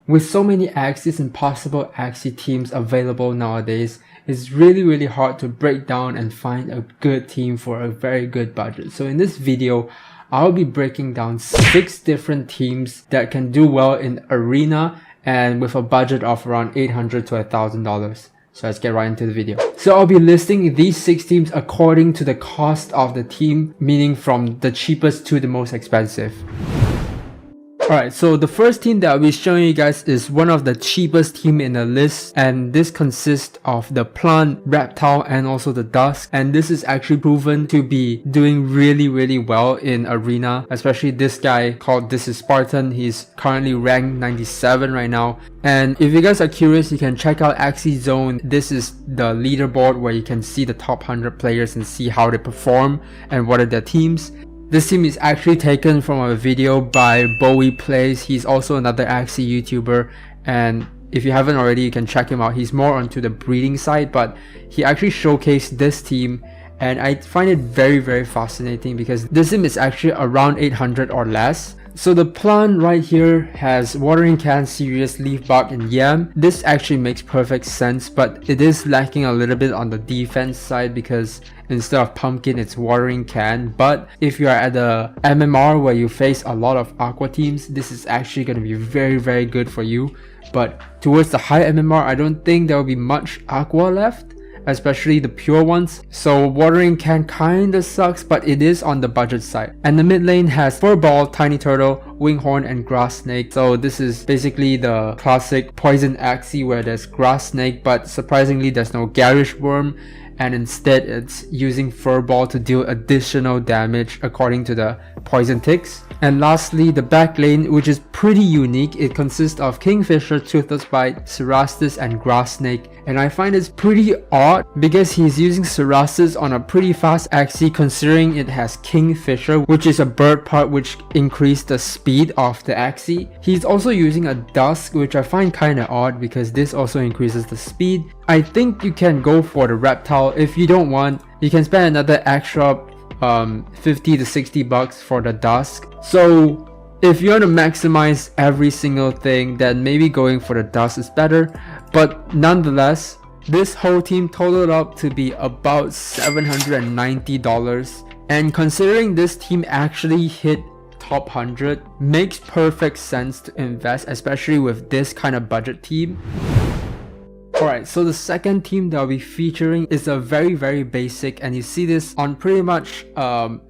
With so many Axies and possible Axie teams available nowadays, it's really hard to break down and find a good team for a very good budget. So in this video, I'll be breaking down 6 different teams that can do well in Arena and with a budget of around $800 to $1,000. So let's get right into the video. So I'll be listing these 6 teams according to the cost of the team, meaning from the cheapest to the most expensive. Alright, so the first team that I'll be showing you guys is one of the cheapest team in the list, and this consists of the plant, reptile, and also the dusk. And this is actually proven to be doing really well in Arena, especially this guy called This is Spartan. He's currently ranked 97 right now. And if you guys are curious, you can check out Axie Zone. This is the leaderboard where you can see the top 100 players and see how they perform and what are their teams. This team is actually taken from a video by Bowie Plays. He's also another Axie YouTuber, and if you haven't already, you can check him out. He's more onto the breeding side, but he actually showcased this team, and I find it very fascinating because this team is actually around 800 or less. So the plant right here has watering can, serious, leaf bug, and yam. This actually makes perfect sense, but it is lacking a little bit on the defense side because instead of pumpkin, it's watering can. But if you are at the MMR where you face a lot of aqua teams, this is actually going to be very good for you. But towards the high MMR, I don't think there will be much aqua left, especially the pure ones. So watering can kinda sucks, but it is on the budget side. And the mid lane has furball, tiny turtle, winghorn, and grass snake. So this is basically the classic poison Axie where there's grass snake, but surprisingly there's no garish worm, and instead it's using furball to deal additional damage according to the poison ticks. And lastly, the back lane, which is pretty unique. It consists of Kingfisher, Toothless Bite, Cerastus, and Grass Snake. And I find it's pretty odd because he's using Cerastus on a pretty fast Axie, considering it has Kingfisher, which is a bird part which increases the speed of the Axie. He's also using a Dusk, which I find kinda odd because this also increases the speed. I think you can go for the reptile. If you don't want, you can spend another extra 50 to 60 bucks for the dusk. So if you want to maximize every single thing, then maybe going for the dusk is better. But nonetheless, this whole team totaled up to be about $790, and considering this team actually hit top 100, makes perfect sense to invest, especially with this kind of budget team. Alright, so the second team that I'll be featuring is a very basic, and you see this on pretty much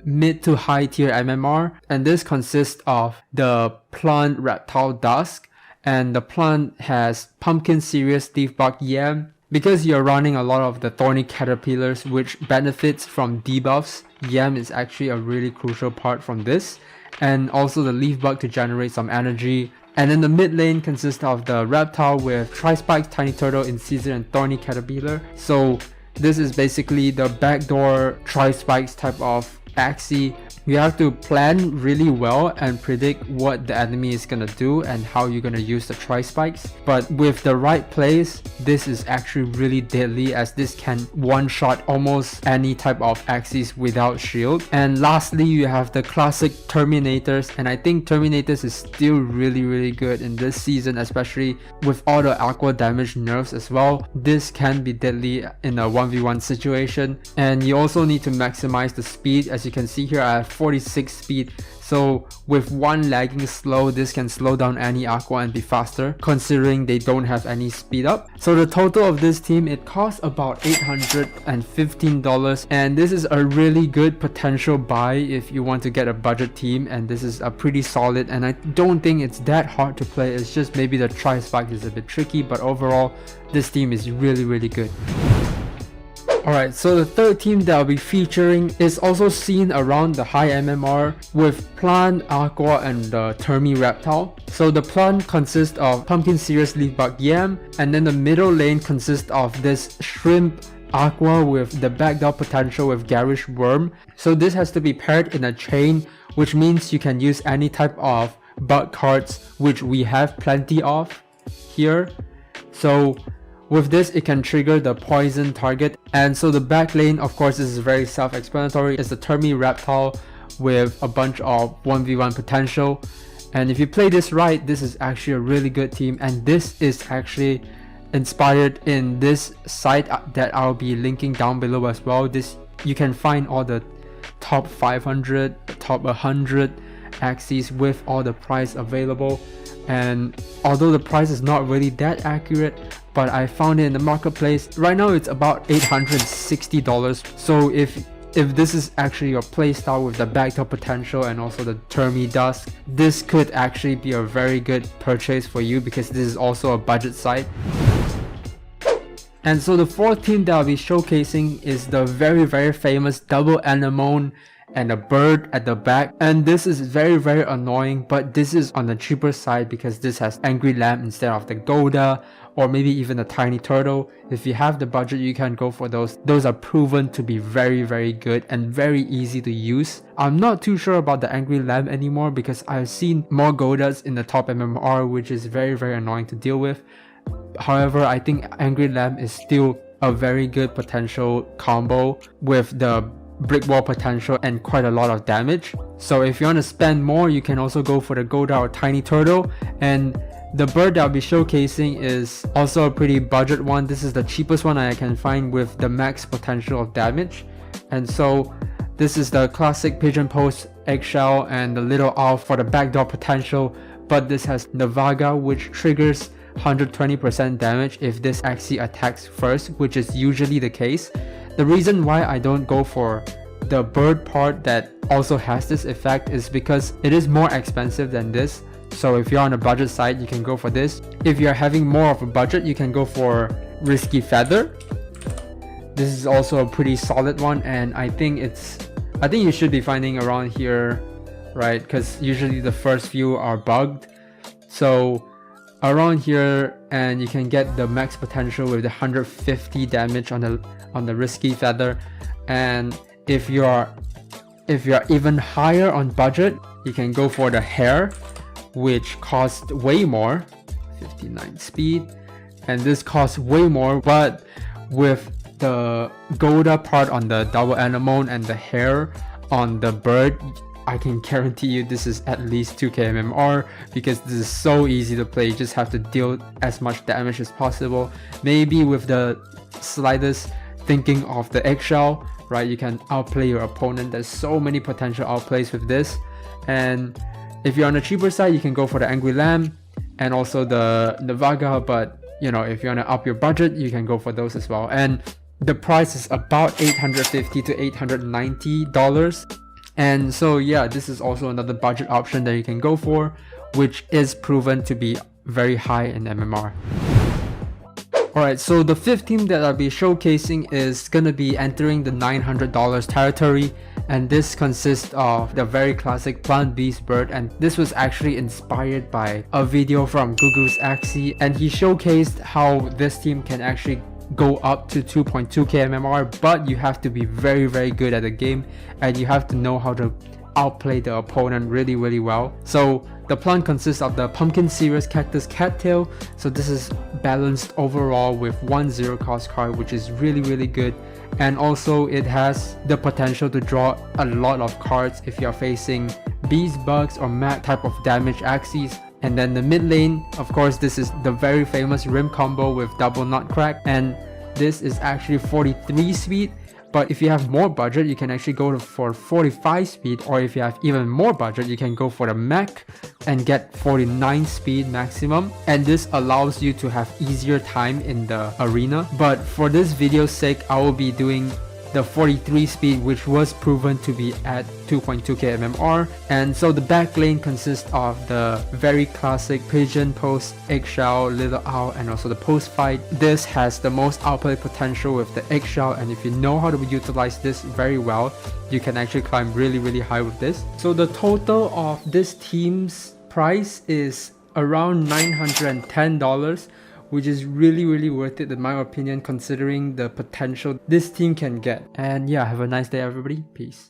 mid to high tier MMR, and this consists of the plant, reptile, dusk, and the plant has pumpkin, serious, leaf bug, yam. Because you're running a lot of the thorny caterpillars which benefits from debuffs, yam is actually a really crucial part from this, and also the leaf bug to generate some energy. And then the mid lane consists of the reptile with tri-spikes, tiny turtle, incision, and thorny caterpillar. So this is basically the backdoor tri-spikes type of Axie. You have to plan really well and predict what the enemy is gonna do and how you're gonna use the tri-spikes. But with the right plays, this is actually really deadly, as this can one-shot almost any type of Axies without shield. And lastly, you have the classic Terminators, and I think Terminators is still really good in this season, especially with all the aqua damage nerfs as well. This can be deadly in a 1v1 situation, and you also need to maximize the speed. As you can see here, I have 46 speed, so with one lagging slow, this can slow down any aqua and be faster, considering they don't have any speed up. So the total of this team, it costs about $815, and this is a really good potential buy if you want to get a budget team, and this is a pretty solid, and I don't think it's that hard to play. It's just maybe the tri-spike is a bit tricky, but overall this team is really good. Alright, so the third team that I'll be featuring is also seen around the high MMR with plant, aqua, and the termi reptile. So the plant consists of pumpkin, serious, leaf bug, yam, and then the middle lane consists of this shrimp aqua with the backdoor potential with garish worm. So this has to be paired in a chain, which means you can use any type of bug cards, which we have plenty of here. So with this, it can trigger the poison target. And so the back lane, of course, this is very self-explanatory. It's the termi reptile with a bunch of 1v1 potential. And if you play this right, this is actually a really good team, and this is actually inspired in this site that I'll be linking down below as well. This you can find all the top 500, top 100 Axies with all the price available. And although the price is not really that accurate, but I found it in the marketplace. Right now it's about $860. So if this is actually your playstyle with the backdoor potential and also the Termi Dusk, this could actually be a very good purchase for you, because this is also a budget site. And so the fourth team that I'll be showcasing is the very famous double Anemone and a bird at the back. And this is very annoying, but this is on the cheaper side because this has Angry Lamb instead of the Golda, or maybe even a tiny turtle. If you have the budget, you can go for those. Those are proven to be very good and very easy to use. I'm not too sure about the Angry Lamb anymore because I've seen more Goldas in the top MMR, which is very annoying to deal with. However, I think Angry Lamb is still a very good potential combo with the brick wall potential and quite a lot of damage. So if you want to spend more, you can also go for the Golda or tiny turtle. And the bird that I'll be showcasing is also a pretty budget one. This is the cheapest one I can find with the max potential of damage. And so this is the classic pigeon post eggshell and the little owl for the backdoor potential, but this has Navaga, which triggers 120% damage if this Axie attacks first, which is usually the case. The reason why I don't go for the bird part that also has this effect is because it is more expensive than this. So if you're on a budget side, you can go for this. If you're having more of a budget, you can go for Risky Feather. This is also a pretty solid one, and I think you should be finding around here, right? Because usually the first few are bugged. So around here, and you can get the max potential with the 150 damage on the Risky Feather. And if you're even higher on budget, you can go for the Hare, which costs way more, 59 speed, and this costs way more. But with the Golda part on the double Anemone and the Hare on the bird, I can guarantee you this is at least 2k MMR, because this is so easy to play. You just have to deal as much damage as possible. Maybe with the slightest thinking of the eggshell, right, you can outplay your opponent. There's so many potential outplays with this. And if you're on the cheaper side, you can go for the Angry Lamb and also the Navaga, but you know, if you want to up your budget, you can go for those as well. And the price is about $850 to $890. And so yeah, this is also another budget option that you can go for, which is proven to be very high in MMR. Alright, so the fifth team that I'll be showcasing is gonna be entering the $900 territory, and this consists of the very classic Plant Beast bird. And this was actually inspired by a video from Gugu's Axie, and he showcased how this team can actually go up to 2.2k MMR, but you have to be very good at the game, and you have to know how to outplay the opponent really well. So the plant consists of the Pumpkin Series Cactus Cattail. So this is balanced overall with 1 0 cost card, which is really good. And also it has the potential to draw a lot of cards if you're facing bees, bugs, or mat type of damage Axies. And then the mid lane, of course, this is the very famous Rim combo with double Nutcrack, and this is actually 43 speed. But if you have more budget, you can actually go for 45 speed, or if you have even more budget, you can go for the mech and get 49 speed maximum. And this allows you to have easier time in the arena. But for this video's sake, I will be doing the 43 speed, which was proven to be at 2.2k MMR. And so the back lane consists of the very classic pigeon post eggshell, little owl, and also the post fight. This has the most outplay potential with the eggshell, and if you know how to utilize this very well, you can actually climb really high with this. So the total of this team's price is around $910, which is really worth it in my opinion, considering the potential this team can get. And yeah, have a nice day everybody. Peace.